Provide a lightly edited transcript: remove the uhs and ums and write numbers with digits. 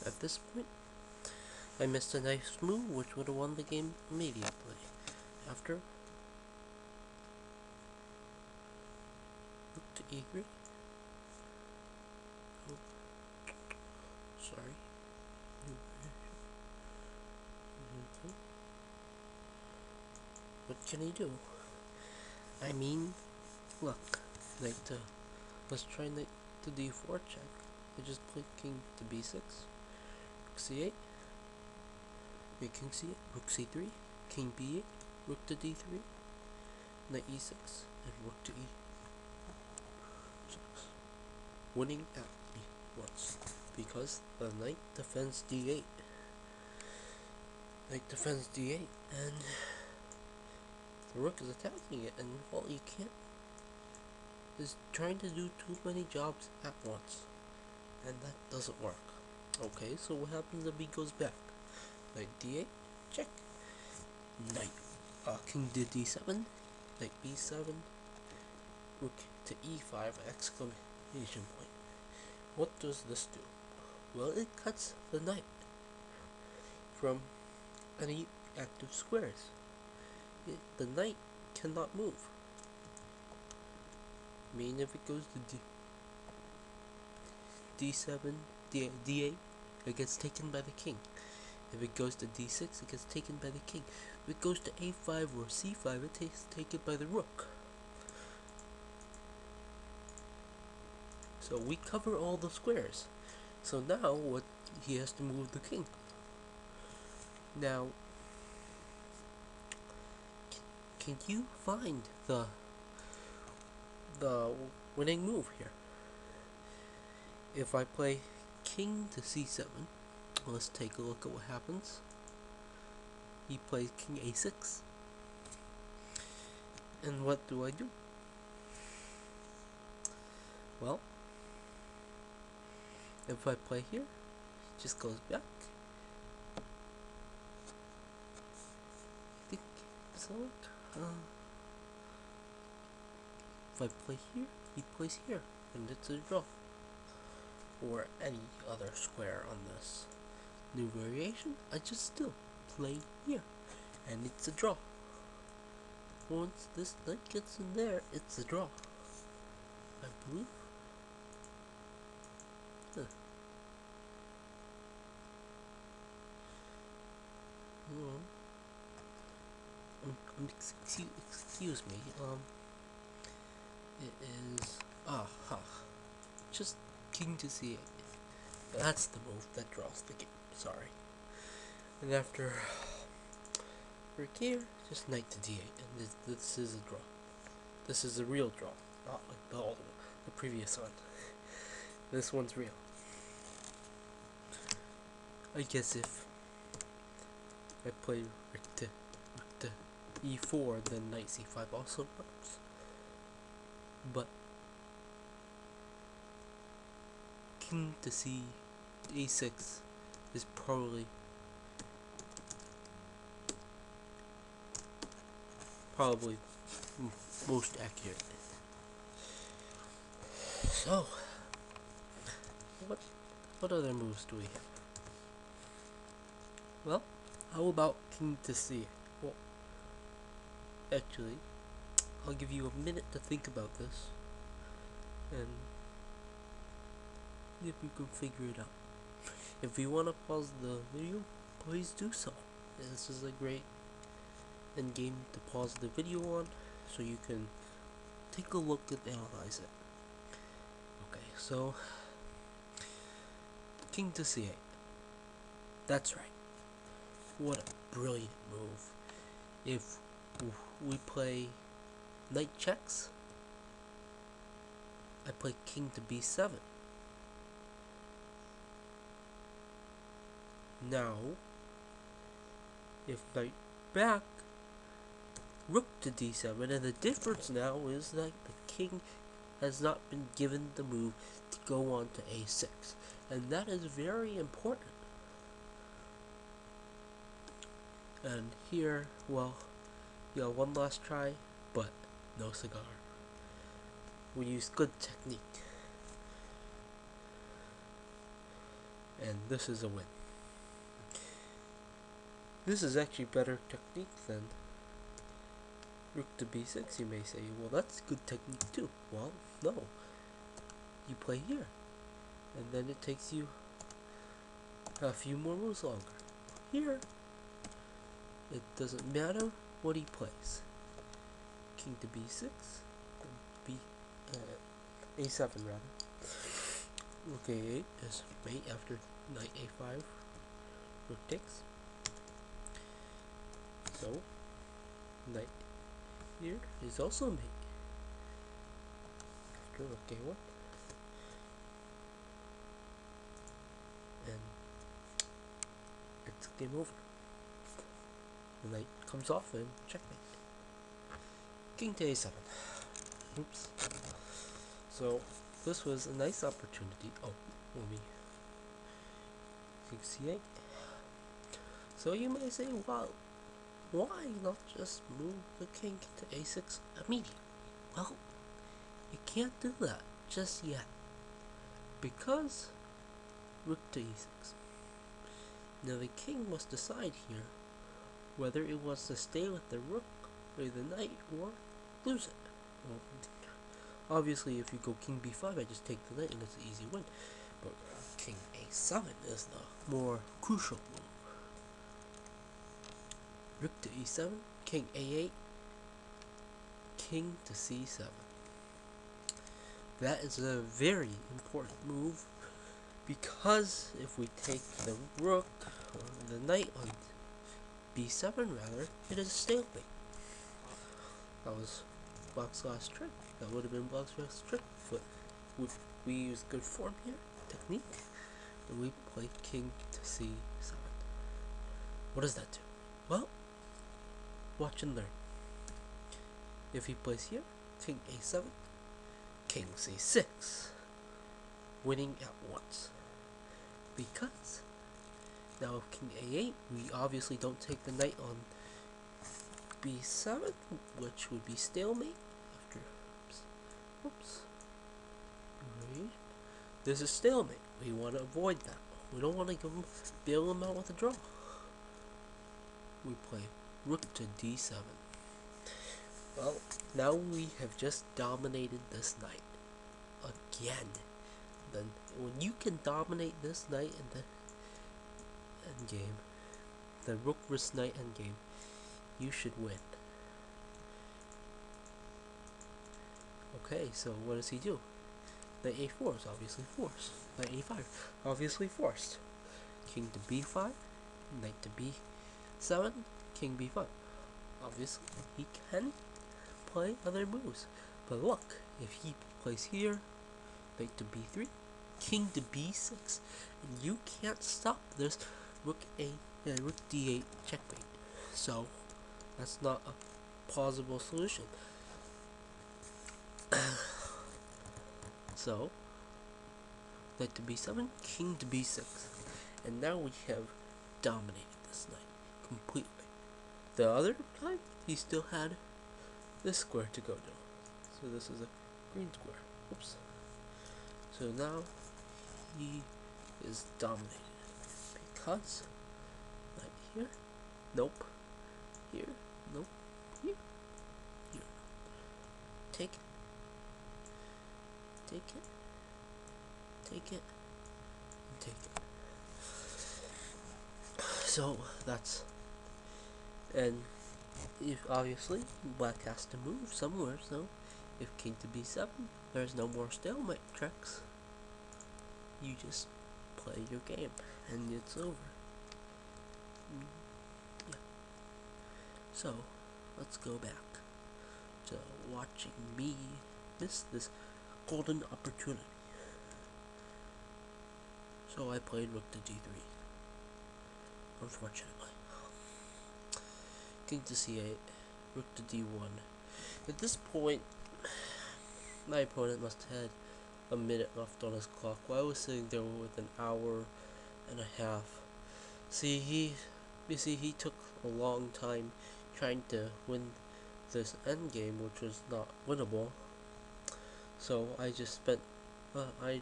At this point, I missed a nice move which would have won the game immediately. After rook to e3. Oh, sorry. What can he do? I mean, look, knight to, let's try knight to d4 check. I just played king to b6, rook c8, wait, king c8, rook c3, king b8, rook to d3, knight e6, and rook to e6. Winning at once, because the knight defends d8. Knight defends d8, and the rook is attacking it, and all you can't is trying to do too many jobs at once, and that doesn't work. Okay, so what happens if he goes back? Knight d8, check. Knight, king to d7, knight b7, rook to e5, exclamation point. What does this do? Well, it cuts the knight from any active squares. The knight cannot move. I mean, if it goes to d7, d8, it gets taken by the king. If it goes to d6, it gets taken by the king. If it goes to a5 or c5, it gets taken by the rook. So we cover all the squares. So now what, he has to move the king. Now, can you find the winning move here? If I play king to c7, let's take a look at what happens. He plays king a6. And what do I do? Well, if I play here, he just goes back. I think so. If I play here, he plays here, and it's a draw. Or any other square on this new variation, I just still play here, and it's a draw. Once this knight gets in there, it's a draw, I believe. Excuse me. It is just king to c8. That's the move that draws the game. Sorry. And after rook here, just knight to d8, and this is a draw. This is a real draw, not like the old one, the previous one. This one's real. I guess if I play rook to e4, then knight c5 also works. But king to a6 is probably most accurate. So, what other moves do we have? Well, how about king to c8? Well, actually, I'll give you a minute to think about this, and if you can figure it out. If you want to pause the video, please do so. This is a great endgame to pause the video on, so you can take a look and analyze it. Okay, so king to c8. That's right. What a brilliant move. If we play knight checks, I play king to b7. Now, if knight back, rook to d7, and the difference now is that the king has not been given the move to go on to a6, and that is very important. And here, well, one last try, but no cigar. We use good technique. and this is a win. This is actually better technique than rook to b6. You may say, well, that's good technique too. Well, no. You play here, and then it takes you a few more moves longer. Here, it doesn't matter what he plays. King to b6, b a7 rather. Rook a8 is mate after knight a5. Rook takes. So, knight here is also mate after rook a1. And it's game over. The knight comes off and checkmate. King to a7. Oops. So this was a nice opportunity. Oh, let me. King c8. So you may say, well, why not just move the king to a6 immediately? Well, you can't do that just yet, because rook to e6. Now the king must decide here whether it wants to stay with the rook or the knight or lose it. Well, obviously if you go king b5, I just take the knight and it's an easy win. But king a7 is the more crucial move. Rook to e7, king a8, king to c7. That is a very important move, because if we take the rook, or the knight on b7 rather, it is a stalemate. That was Black's last trick. That would have been Black's last trick, but we use good form here, technique, and we play king to c7. What does that do? Well, watch and learn. If he plays here, king a7, king c6, winning at once. Because now king a8, we obviously don't take the knight on b7, which would be stalemate after. Oops. Right. This is stalemate. We want to avoid that. We don't want to bail him out with a draw. We play rook to d7. Well, now we have just dominated this knight again. Then when you can dominate this knight in the endgame, the rook versus knight endgame, you should win. Okay, so what does he do? Knight a4 is obviously forced. Knight a5, obviously forced. King to b5, knight to b7, king b5. Obviously, he can play other moves. But look, if he plays here, knight to b3, king to b6, and you can't stop this rook d8 checkmate. So that's not a plausible solution. So knight to b7, king to b6, and now we have dominated this knight completely. The other time, he still had this square to go to. So this is a green square. Oops. So now he is dominated because knight here, nope, here, nope, here, here. Take it, take it, take it, and take it. So that's, and if obviously black has to move somewhere, so if king to b7, there's no more stalemate tricks. You just play your game and it's over. Yeah. So let's go back to watching me miss this golden opportunity. So I played rook to d3. Unfortunately. King to c8, rook to d1. At this point, my opponent must have had a minute left on his clock, while I was sitting there with an hour and a half. You see, he took a long time trying to win this endgame, which was not winnable. So I just spent, I